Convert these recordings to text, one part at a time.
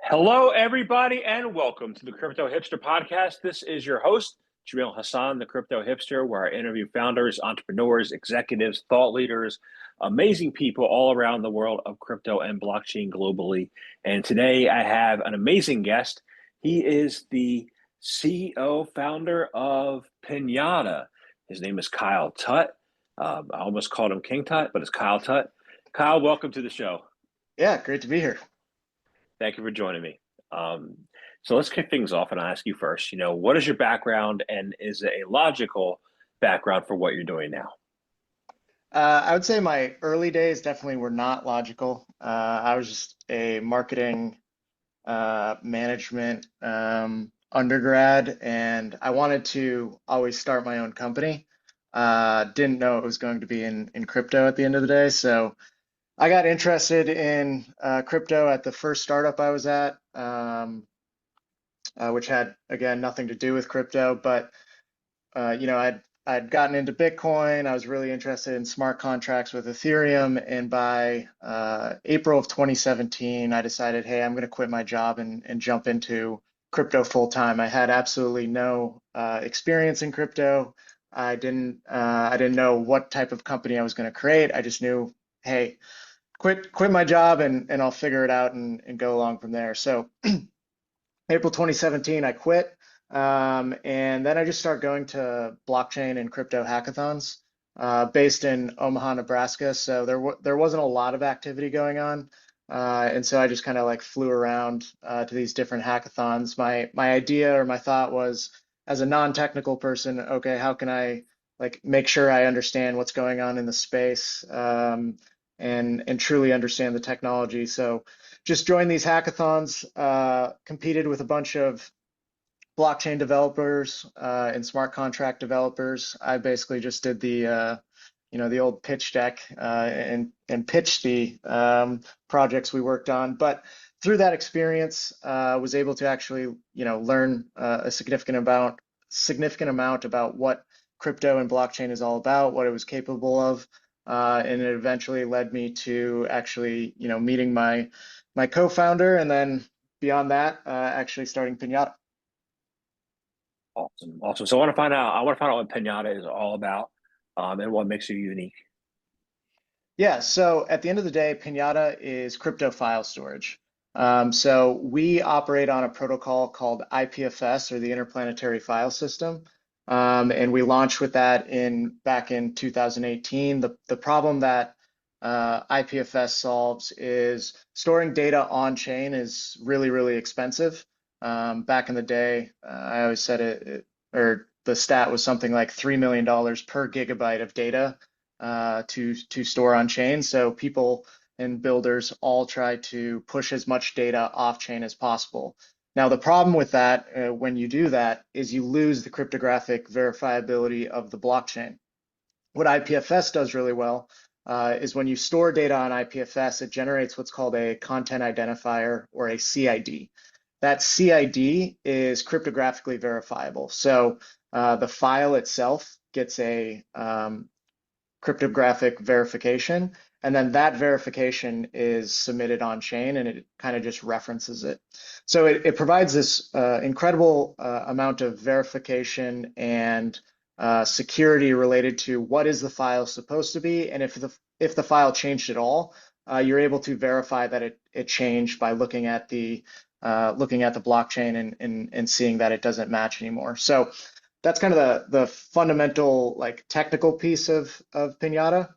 Hello, everybody, and welcome to the Crypto Hipster Podcast. This is your host, Jamil Hassan, the Crypto Hipster, where I interview founders, entrepreneurs, executives, thought leaders, amazing people all around the world of crypto and blockchain globally. And today I have an amazing guest. He is the CEO, founder of Pinata. His name is Kyle Tutt. I almost called him King Tut, but it's Kyle Tutt. Kyle, welcome to the show. Yeah, great to be here. Thank you for joining me. Um, so let's kick things off and I'll ask you first, what is your background and is it a logical background for what you're doing now? I would say my early days definitely were not logical. I was just a marketing management undergrad, and I wanted to always start my own company. Didn't know it was going to be in crypto at the end of the day. So I got interested in crypto at the first startup I was at, which had, again, nothing to do with crypto, but I'd gotten into Bitcoin. I was really interested in smart contracts with Ethereum, and by April of 2017, I decided, hey, I'm going to quit my job and jump into crypto full time. I had absolutely no experience in crypto. I didn't know what type of company I was going to create. I just knew, hey, quit my job and I'll figure it out and go along from there. So April 2017, I quit. And then I just started going to blockchain and crypto hackathons based in Omaha, Nebraska. So there wasn't a lot of activity going on. And so I just kind of like flew around to these different hackathons. My idea or my thought was, as a non-technical person, okay, how can I like make sure I understand what's going on in the space, and truly understand the technology. So just joined these hackathons, competed with a bunch of blockchain developers and smart contract developers. I basically just did the old pitch deck and pitched the projects we worked on. But through that experience, was able to actually learn a significant amount about what crypto and blockchain is all about, what it was capable of, and it eventually led me to actually meeting my co-founder, and then beyond that, actually starting Pinata. Awesome. Awesome. So I want to find out what Pinata is all about, and what makes you unique. Yeah, so at the end of the day, Pinata is crypto file storage. So we operate on a protocol called IPFS, or the Interplanetary File System. And we launched with that back in 2018. The problem that IPFS solves is storing data on chain is really, really expensive. Back in the day, I always said or the stat was something like $3 million per gigabyte of data to store on chain. So people and builders all try to push as much data off chain as possible. Now, the problem with that, when you do that, is you lose the cryptographic verifiability of the blockchain. What IPFS does really well is when you store data on IPFS, it generates what's called a content identifier, or a CID. That CID is cryptographically verifiable. So the file itself gets a cryptographic verification, and then that verification is submitted on chain, and it kind of just references it. So it provides this incredible amount of verification and security related to what is the file supposed to be, and if the file changed at all, you're able to verify that it changed by looking at the blockchain and seeing that it doesn't match anymore. So that's kind of the fundamental like technical piece of Pinata.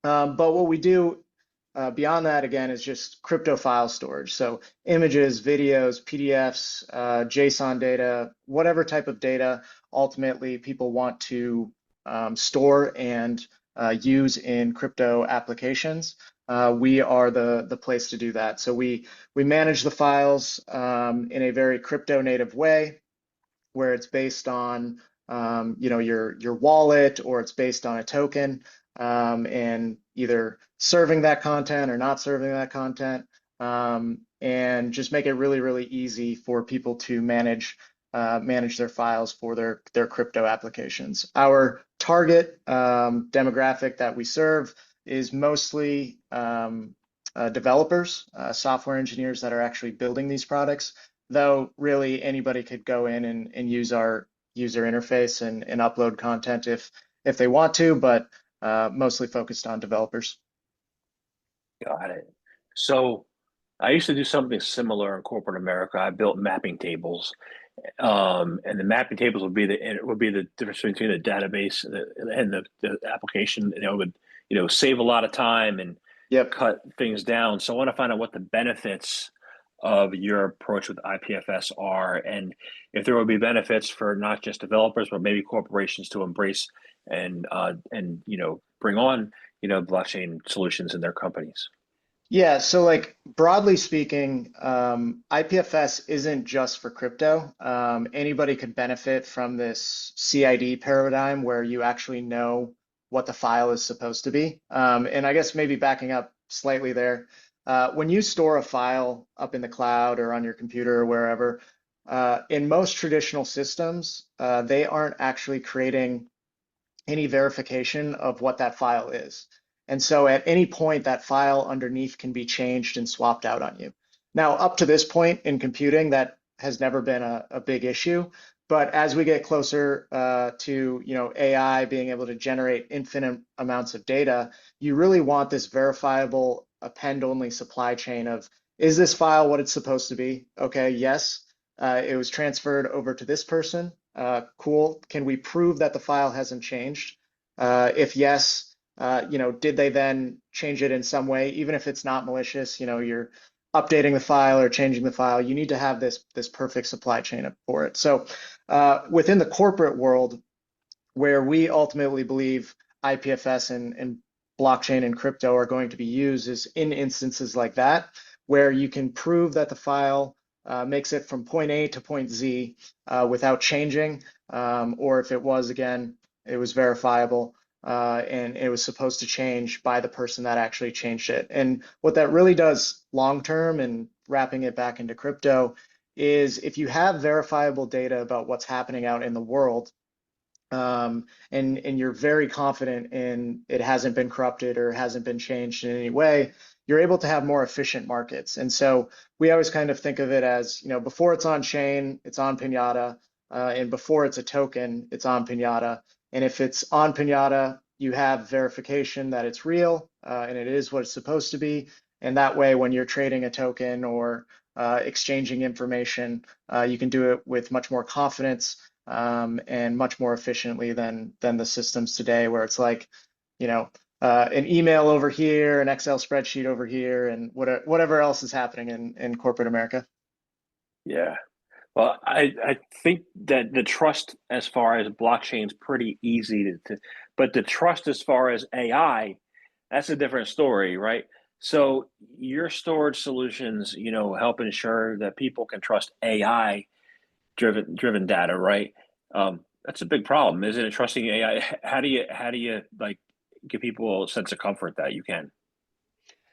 But what we do beyond that, again, is just crypto file storage. So images, videos, PDFs, JSON data, whatever type of data ultimately people want to store and use in crypto applications. We are the place to do that. So we manage the files in a very crypto native way, where it's based on your wallet, or it's based on a token, and either serving that content or not serving that content, and just make it really, really easy for people to manage their files for their crypto applications. Our target demographic that we serve is mostly developers, software engineers that are actually building these products, though really anybody could go in and use our user interface and upload content if they want to, but mostly focused on developers. Got it. So I used to do something similar in corporate America. I built mapping tables, and the mapping tables would be the difference between the database and the application. And it would save a lot of time and Yep. cut things down. So I want to find out what the benefits of your approach with IPFS are, and if there will be benefits for not just developers, but maybe corporations to embrace and bring on blockchain solutions in their companies. Yeah, so like broadly speaking, IPFS isn't just for crypto. Anybody could benefit from this CID paradigm where you actually know what the file is supposed to be. And I guess maybe backing up slightly there, when you store a file up in the cloud or on your computer or wherever, in most traditional systems, they aren't actually creating any verification of what that file is. And so at any point, that file underneath can be changed and swapped out on you. Now, up to this point in computing, that has never been a big issue. But as we get closer to AI being able to generate infinite amounts of data, you really want this verifiable append-only supply chain of, is this file what it's supposed to be? Okay, yes. It was transferred over to this person. Cool. Can we prove that the file hasn't changed? If yes, did they then change it in some way? Even if it's not malicious, you're updating the file or changing the file, you need to have this perfect supply chain for it. So within the corporate world, where we ultimately believe IPFS and blockchain and crypto are going to be used is in instances like that, where you can prove that the file makes it from point A to point Z without changing, or if it was, again, it was verifiable and it was supposed to change by the person that actually changed it. And what that really does long term, and wrapping it back into crypto, is if you have verifiable data about what's happening out in the world, and you're very confident in it hasn't been corrupted or hasn't been changed in any way, you're able to have more efficient markets. And so we always kind of think of it as, before it's on chain, it's on Pinata, and before it's a token, it's on Pinata. And if it's on Pinata, you have verification that it's real and it is what it's supposed to be. And that way, when you're trading a token or exchanging information, you can do it with much more confidence and much more efficiently than the systems today, where it's like, an email over here, an Excel spreadsheet over here, and whatever else is happening in corporate America. Yeah. Well, I think that the trust as far as blockchain is pretty easy but the trust as far as AI, that's a different story, right? So your storage solutions, help ensure that people can trust AI driven data, right? That's a big problem, isn't it? Trusting AI. How do you like give people a sense of comfort that you can?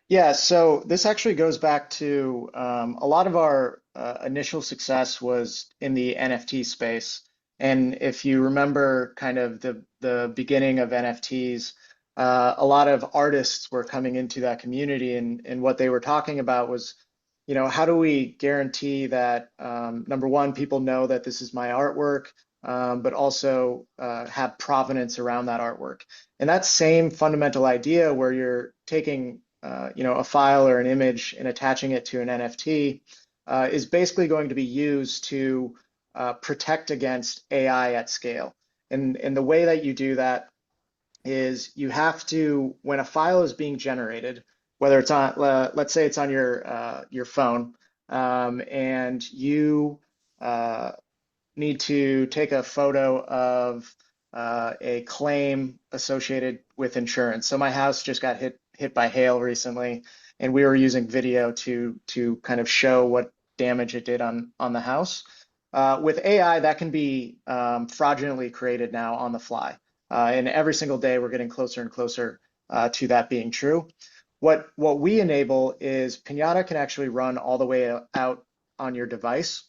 Yeah, so this actually goes back to a lot of our initial success was in the NFT space. And if you remember kind of the beginning of NFTs, a lot of artists were coming into that community, and what they were talking about was, how do we guarantee that, number one, people know that this is my artwork, but also have provenance around that artwork. And that same fundamental idea where you're taking a file or an image and attaching it to an NFT is basically going to be used to protect against AI at scale. And the way that you do that is you have to, when a file is being generated, whether it's on, let's say it's on your phone, and you need to take a photo of a claim associated with insurance. So my house just got hit by hail recently, and we were using video to kind of show what damage it did on the house. With AI, that can be fraudulently created now on the fly. And every single day, we're getting closer and closer to that being true. What we enable is Pinata can actually run all the way out on your device,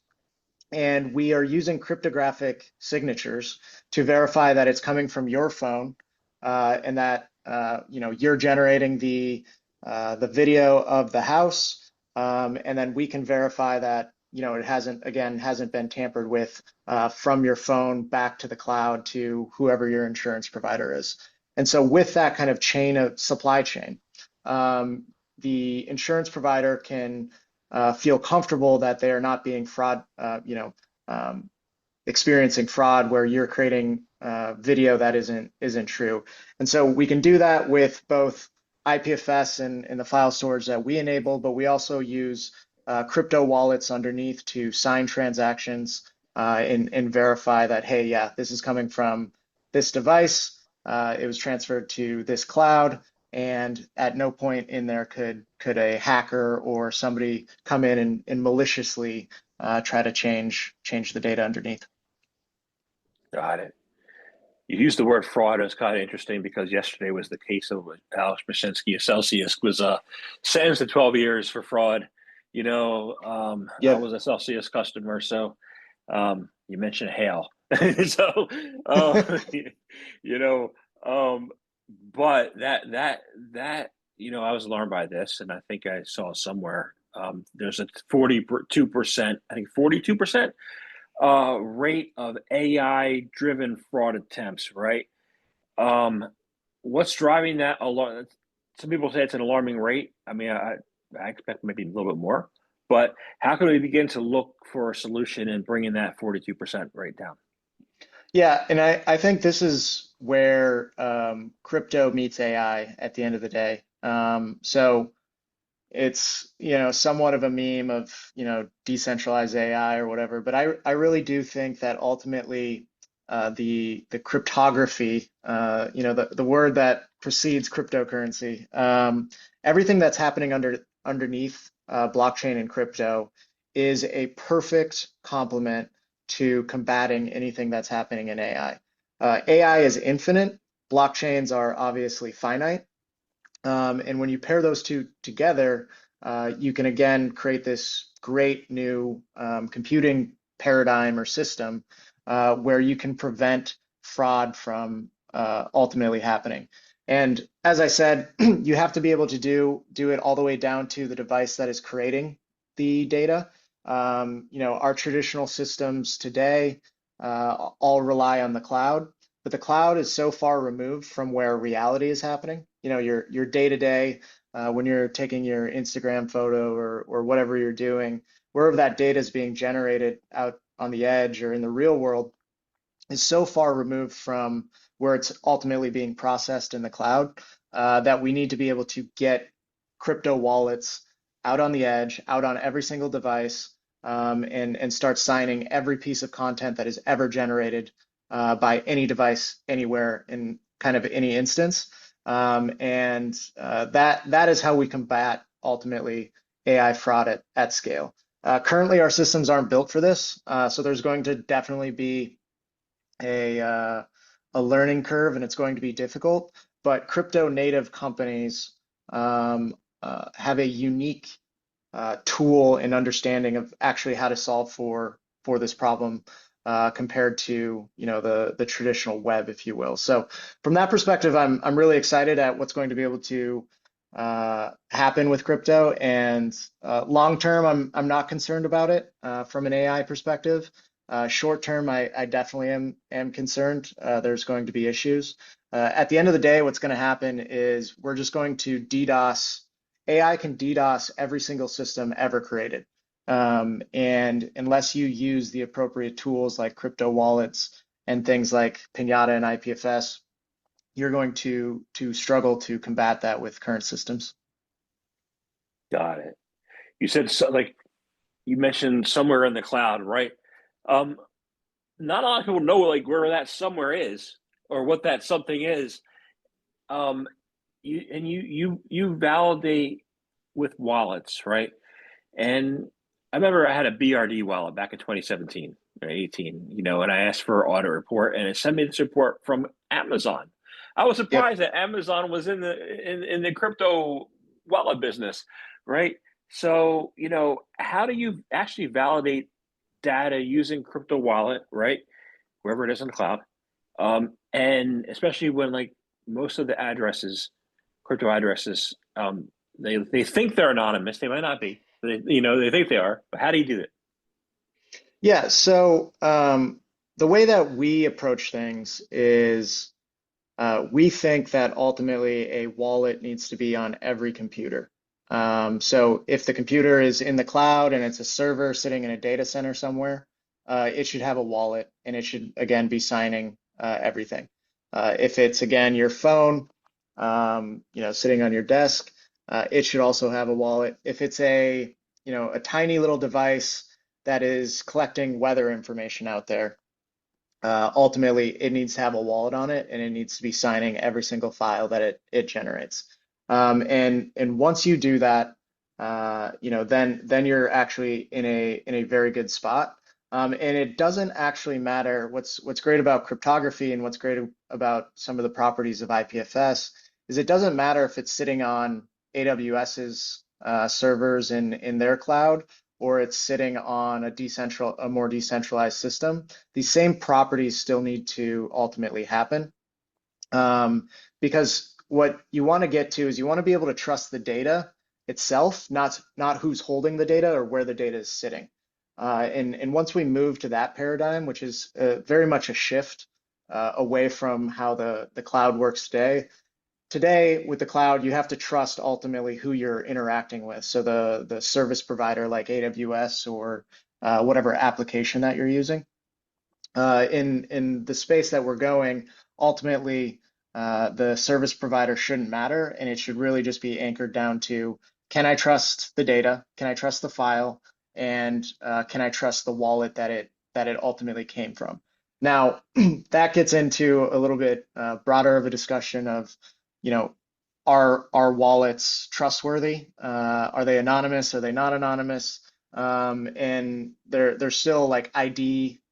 and we are using cryptographic signatures to verify that it's coming from your phone and that you're generating the video of the house, and then we can verify that it hasn't been tampered with from your phone back to the cloud to whoever your insurance provider is. And so with that kind of chain of supply chain, the insurance provider can feel comfortable that they are not being um, experiencing fraud where you're creating video that isn't true. And so we can do that with both IPFS and the file storage that we enable, but we also use crypto wallets underneath to sign transactions and verify that, hey, yeah, this is coming from this device. It was transferred to this cloud, and at no point in there could a hacker or somebody come in and maliciously try to change the data underneath. Got it. You used the word fraud. It's kind of interesting because yesterday was the case of Alex Mashinsky of Celsius was sentenced to 12 years for fraud. I Yep. was a Celsius customer, so you mentioned hail, so you, you know, um, but I was alarmed by this, and I think I saw somewhere there's a 42%, I think 42% rate of AI driven fraud attempts, right? Um, what's driving that? Some people say it's an alarming rate. I mean, I expect maybe a little bit more, but how can we begin to look for a solution in bringing that 42% rate down? Yeah, and I think this is where crypto meets AI at the end of the day. So it's, somewhat of a meme of, decentralized AI or whatever, but I really do think that ultimately the cryptography, the word that precedes cryptocurrency, everything that's happening underneath blockchain and crypto is a perfect complement to combating anything that's happening in AI. AI is infinite. Blockchains are obviously finite. And when you pair those two together, you can again create this great new computing paradigm or system where you can prevent fraud from ultimately happening. And as I said, you have to be able to do it all the way down to the device that is creating the data. Our traditional systems today all rely on the cloud, but the cloud is so far removed from where reality is happening. Your day to day, when you're taking your Instagram photo or whatever you're doing, wherever that data is being generated out on the edge or in the real world is so far removed from where it's ultimately being processed in the cloud that we need to be able to get crypto wallets out on the edge, out on every single device, and start signing every piece of content that is ever generated by any device anywhere in kind of any instance. And that is how we combat ultimately AI fraud at scale. Currently, our systems aren't built for this, so there's going to definitely be a uh, a learning curve, and it's going to be difficult. But crypto native companies have a unique tool and understanding of actually how to solve for this problem compared to the traditional web, if you will. So from that perspective, I'm really excited at what's going to be able to happen with crypto. And long term, I'm not concerned about it from an AI perspective. Short term, I definitely am concerned. There's going to be issues. At the end of the day, what's going to happen is we're just going to DDoS. AI can DDoS every single system ever created. And unless you use the appropriate tools like crypto wallets and things like Pinata and IPFS, you're going to struggle to combat that with current systems. Got it. You said so, like you mentioned somewhere in the cloud, right? Um, Not a lot of people know like where that somewhere is or what that something is. Um, you validate with wallets, right? And I remember I had a BRD wallet back in 2017 or 18, and I asked for an audit report and it sent me this report from Amazon. I was Yep. surprised that Amazon was in the crypto wallet business, right? So, how do you actually validate data using crypto wallet, right? Wherever it is in the cloud. And especially when like most of the addresses, crypto addresses, They think they're anonymous. They might not be. They think they are. But how do you do it? Yeah, so the way that we approach things is we think that ultimately a wallet needs to be on every computer. So if the computer is in the cloud and it's a server sitting in a data center somewhere, it should have a wallet and it should again be signing everything. If it's again your phone, sitting on your desk, it should also have a wallet. If it's a tiny little device that is collecting weather information out there, ultimately it needs to have a wallet on it and it needs to be signing every single file that it generates. And once you do that, then you're actually in a very good spot. And it doesn't actually matter. What's great about cryptography and what's great about some of the properties of IPFS is it doesn't matter if it's sitting on AWS's servers in their cloud, or it's sitting on a more decentralized system. These same properties still need to ultimately happen, because what you want to get to is you want to be able to trust the data itself, not who's holding the data or where the data is sitting. And once we move to that paradigm, which is very much a shift away from how the cloud works today. Today, with the cloud, you have to trust ultimately who you're interacting with. So the service provider like AWS or whatever application that you're using. In the space that we're going, ultimately, the service provider shouldn't matter, and it should really just be anchored down to, can I trust the data? Can I trust the file? And can I trust the wallet that it ultimately came from? Now, that gets into a little bit broader of a discussion of, you know, are wallets trustworthy? Are they anonymous? Are they not anonymous? And there's still like ID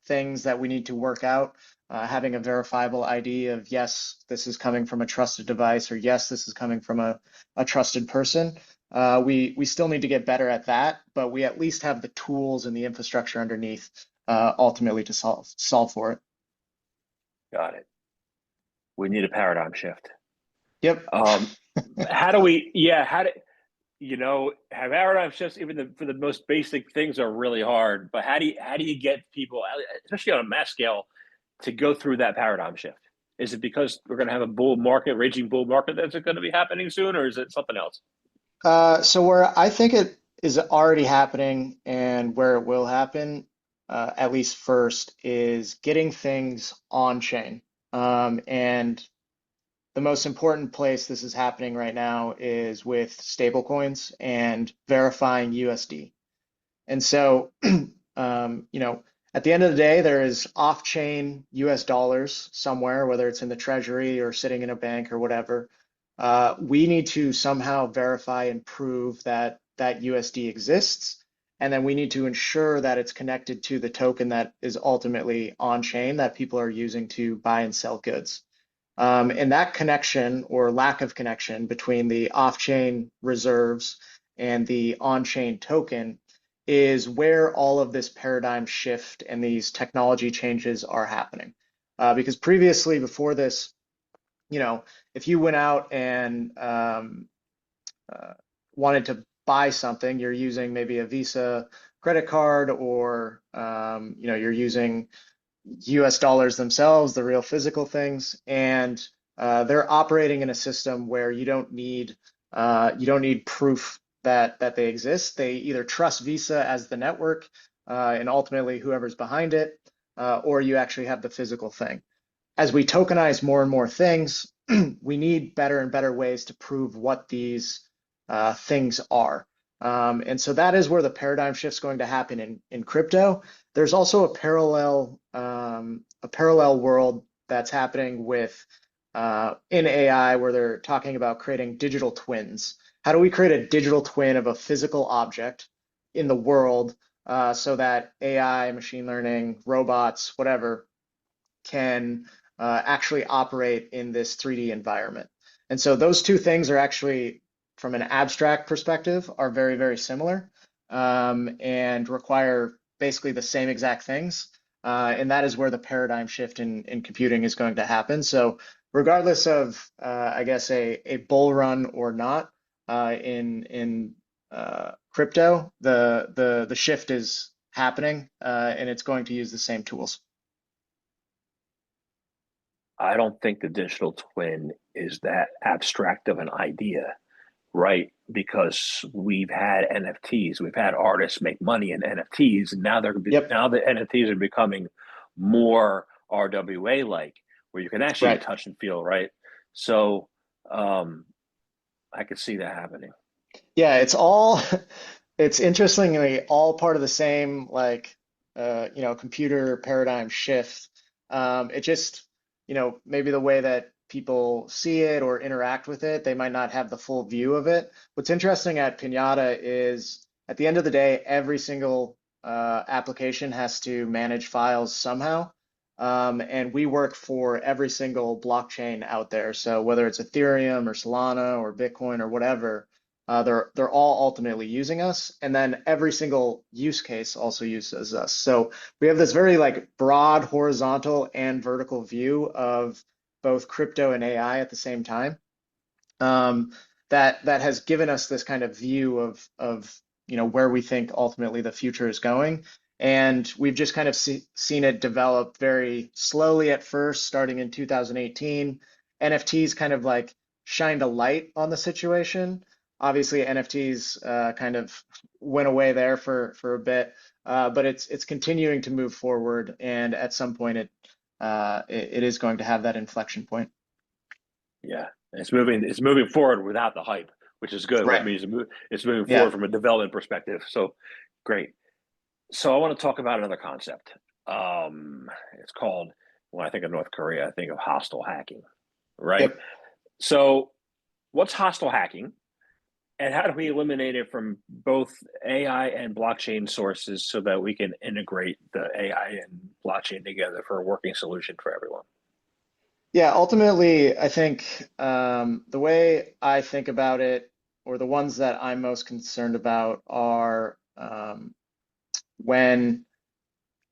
things that we need to work out. Having a verifiable ID of yes, this is coming from a trusted device, or yes, this is coming from a trusted person. We still need to get better at that, but we at least have the tools and the infrastructure underneath ultimately to solve for it. Got it. We need a paradigm shift. Yep. Um, how do we? Yeah, have paradigm shifts? Even for the most basic things are really hard. But how do you get people, especially on a mass scale, to go through that paradigm shift? Is it because we're going to have a raging bull market that's going to be happening soon, or is it something else? So where I think it is already happening and where it will happen, at least first, is getting things on chain. And the most important place this is happening right now is with stablecoins and verifying USD. And so, at the end of the day, there is off-chain US dollars somewhere, whether it's in the treasury or sitting in a bank or whatever. We need to somehow verify and prove that that USD exists. And then we need to ensure that it's connected to the token that is ultimately on chain that people are using to buy and sell goods. And that connection or lack of connection between the off-chain reserves and the on-chain token is where all of this paradigm shift and these technology changes are happening. Because previously, before this, if you went out and wanted to buy something, you're using maybe a Visa credit card, or you're using US dollars themselves, the real physical things, and they're operating in a system where you don't need proof that they exist. They either trust Visa as the network, and ultimately whoever's behind it, or you actually have the physical thing. As we tokenize more and more things, we need better and better ways to prove what these things are. And so that is where the paradigm shift is going to happen in crypto. There's also a parallel world that's happening with in AI, where they're talking about creating digital twins. How do we create a digital twin of a physical object in the world, so that AI, machine learning, robots, whatever, can actually operate in this 3D environment? And so those two things are actually, from an abstract perspective, are very, very similar, and require basically the same exact things. And that is where the paradigm shift in computing is going to happen. So regardless of, I guess, a bull run or not, in crypto, the shift is happening, and it's going to use the same tools. I don't think the digital twin is that abstract of an idea, right? Because we've had NFTs, we've had artists make money in NFTs, and Yep, now the NFTs are becoming more RWA like, where you can actually right. touch and feel, right? So um, I could see that happening. Yeah, it's all it's interestingly all part of the same like computer paradigm shift. It just, maybe the way that people see it or interact with it, they might not have the full view of it. What's interesting at Pinata is at the end of the day, every single application has to manage files somehow. And we work for every single blockchain out there. So whether it's Ethereum or Solana or Bitcoin or whatever, they're all ultimately using us, and then every single use case also uses us. So we have this very like broad horizontal and vertical view of both crypto and AI at the same time. Um, that has given us this kind of view of where we think ultimately the future is going. And we've just kind of seen it develop very slowly at first, starting in 2018. NFTs kind of like shined a light on the situation. Obviously, NFTs kind of went away there for a bit, but it's continuing to move forward, and at some point it is going to have that inflection point. Yeah, it's moving forward without the hype, which is good. What Right. means it's moving forward Yeah. from a development perspective. So great. So I want to talk about another concept. It's called, when I think of North Korea, I think of hostile hacking, right? Yep. So what's hostile hacking, and how do we eliminate it from both AI and blockchain sources so that we can integrate the AI and blockchain together for a working solution for everyone? Yeah, ultimately, I think the way I think about it, or the ones that I'm most concerned about, are when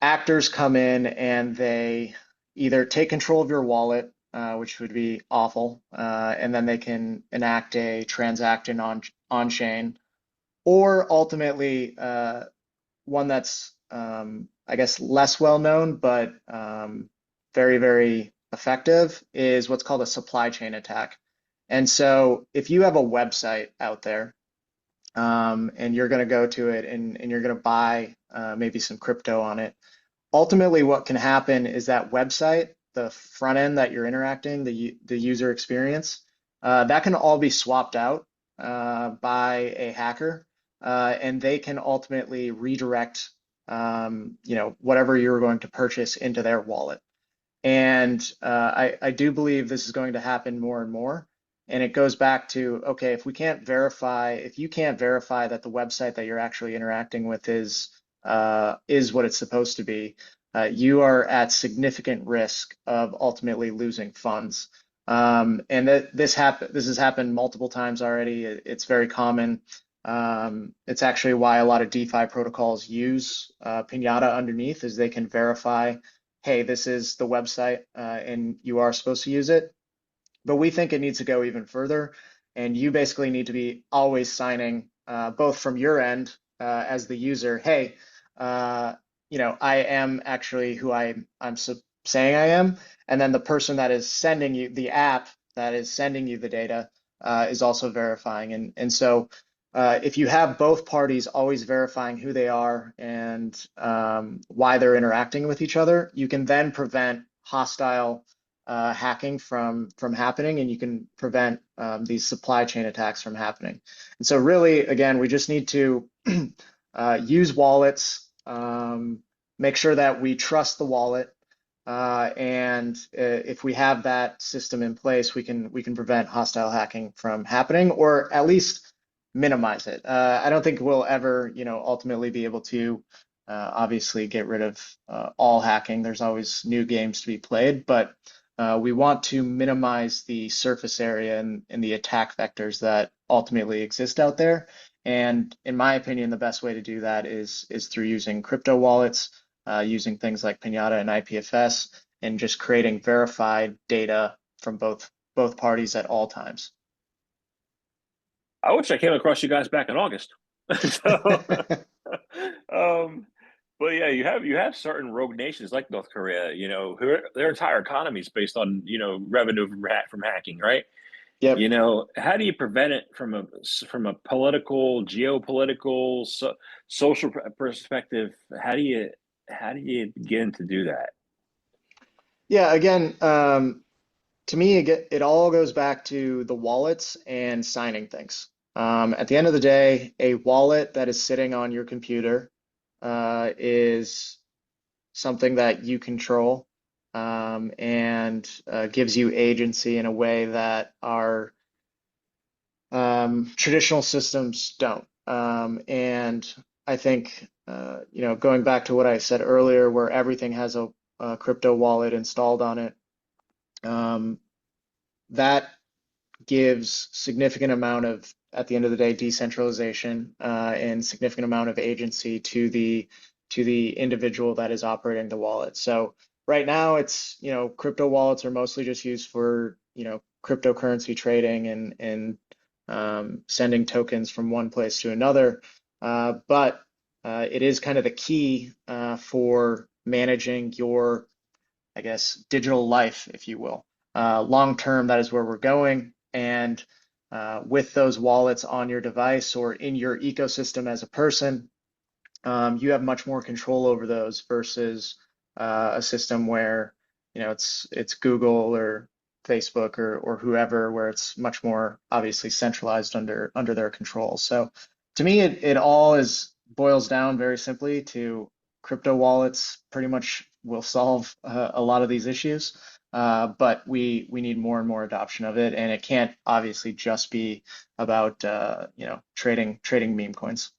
actors come in and they either take control of your wallet, which would be awful, and then they can enact a transaction on chain, or ultimately one that's I guess less well known, but very, very effective is what's called a supply chain attack. And so if you have a website out there and you're going to go to it and you're going to buy maybe some crypto on it, ultimately what can happen is that website, the front end that you're interacting, the user experience, that can all be swapped out by a hacker, and they can ultimately redirect, whatever you're going to purchase into their wallet. And I do believe this is going to happen more and more. And it goes back to, okay, if you can't verify that the website that you're actually interacting with is what it's supposed to be, you are at significant risk of ultimately losing funds. And this has happened multiple times already. It's very common. It's actually why a lot of DeFi protocols use Pinata underneath, is they can verify, hey, this is the website, and you are supposed to use it. But we think it needs to go even further, and you basically need to be always signing, both from your end as the user, hey, I am actually who I'm saying I am, and then the person that is sending you the app that is sending you the data is also verifying, and so if you have both parties always verifying who they are and why they're interacting with each other, you can then prevent hostile hacking from happening, and you can prevent these supply chain attacks from happening. And so really, again, we just need to use wallets, make sure that we trust the wallet, and if we have that system in place, we can prevent hostile hacking from happening, or at least minimize it. I don't think we'll ever, ultimately be able to obviously get rid of all hacking. There's always new games to be played, but we want to minimize the surface area and the attack vectors that ultimately exist out there. And in my opinion, the best way to do that is through using crypto wallets, using things like Pinata and IPFS, and just creating verified data from both parties at all times. I wish I came across you guys back in August. So, um, but yeah, you have certain rogue nations like North Korea, who their entire economy is based on revenue from hacking, right? Yep. How do you prevent it from a political, geopolitical, social perspective? How do you begin to do that? Yeah, again, to me, it all goes back to the wallets and signing things. At the end of the day, a wallet that is sitting on your computer is something that you control, and gives you agency in a way that our traditional systems don't. And I think, going back to what I said earlier, where everything has a crypto wallet installed on it, um, that gives significant amount of, at the end of the day, decentralization, and significant amount of agency to the individual that is operating the wallet. So right now, it's crypto wallets are mostly just used for cryptocurrency trading and sending tokens from one place to another. But it is kind of the key for managing your, I guess, digital life, if you will. Long term, that is where we're going. And with those wallets on your device or in your ecosystem as a person, you have much more control over those versus a system where it's Google or Facebook or whoever, where it's much more obviously centralized under their control. So to me, it all is boils down very simply to crypto wallets. Pretty much will solve a lot of these issues, but we need more and more adoption of it, and it can't obviously just be about trading meme coins.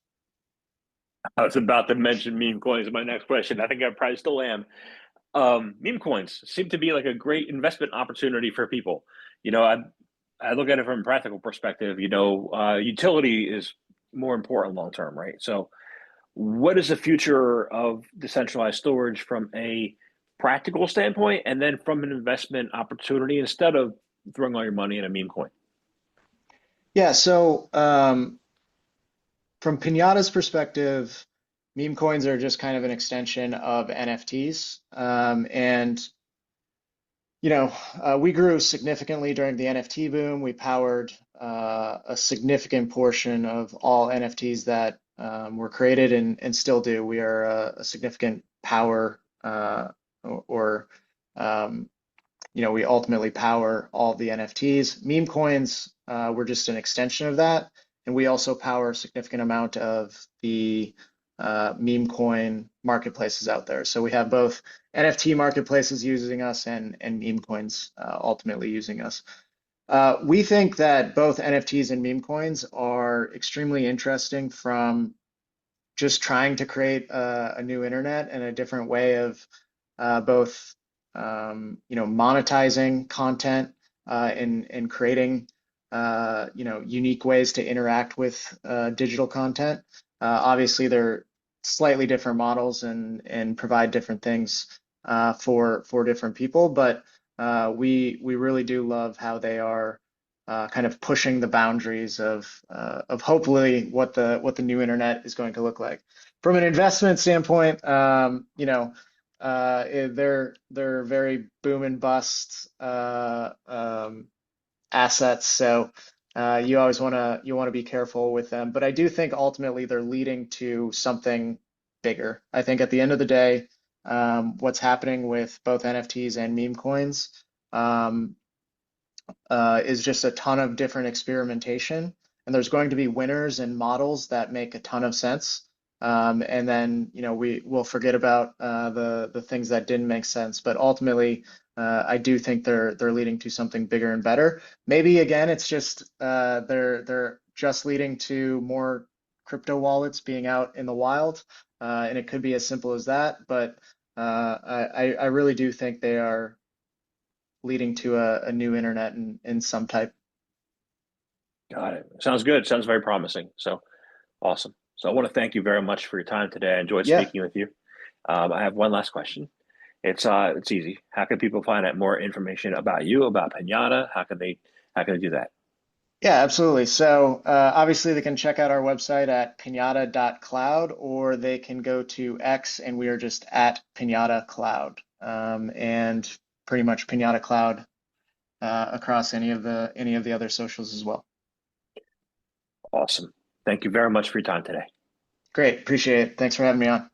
I was about to mention meme coins in my next question. I think I probably still am. Meme coins seem to be like a great investment opportunity for people. I look at it from a practical perspective. Utility is more important long term, right? So, what is the future of decentralized storage from a practical standpoint, and then from an investment opportunity instead of throwing all your money in a meme coin? Yeah, so from Pinata's perspective, meme coins are just kind of an extension of NFTs. And we grew significantly during the NFT boom. We powered a significant portion of all NFTs that were created and still do. We are a significant power, or we ultimately power all the NFTs. Meme coins were just an extension of that, and we also power a significant amount of the meme coin marketplaces out there. So we have both NFT marketplaces using us and meme coins ultimately using us. We think that both NFTs and meme coins are extremely interesting from just trying to create a new internet and a different way of both monetizing content, and creating unique ways to interact with digital content. Obviously, they're slightly different models and provide different things for different people, but we really do love how they are kind of pushing the boundaries of hopefully what the new internet is going to look like. From an investment standpoint, they're very boom and bust assets, so you want to be careful with them. But I do think ultimately they're leading to something bigger. I think at the end of the day, what's happening with both NFTs and meme coins, is just a ton of different experimentation, and there's going to be winners and models that make a ton of sense. And then we will forget about the things that didn't make sense. But ultimately, I do think they're leading to something bigger and better. Maybe again, it's just they're just leading to more crypto wallets being out in the wild, and it could be as simple as that. But I really do think they are leading to a new internet in some type. Got it. Sounds good. Sounds very promising. So awesome. So I want to thank you very much for your time today. I enjoyed Yeah. speaking with you. I have one last question. It's easy. How can people find out more information about you, about Pinata? How can they do that? Yeah, absolutely. So obviously they can check out our website at pinata.cloud, or they can go to X and we are just at Pinata Cloud, and pretty much Pinata Cloud across any of the other socials as well. Awesome. Thank you very much for your time today. Great, appreciate it. Thanks for having me on.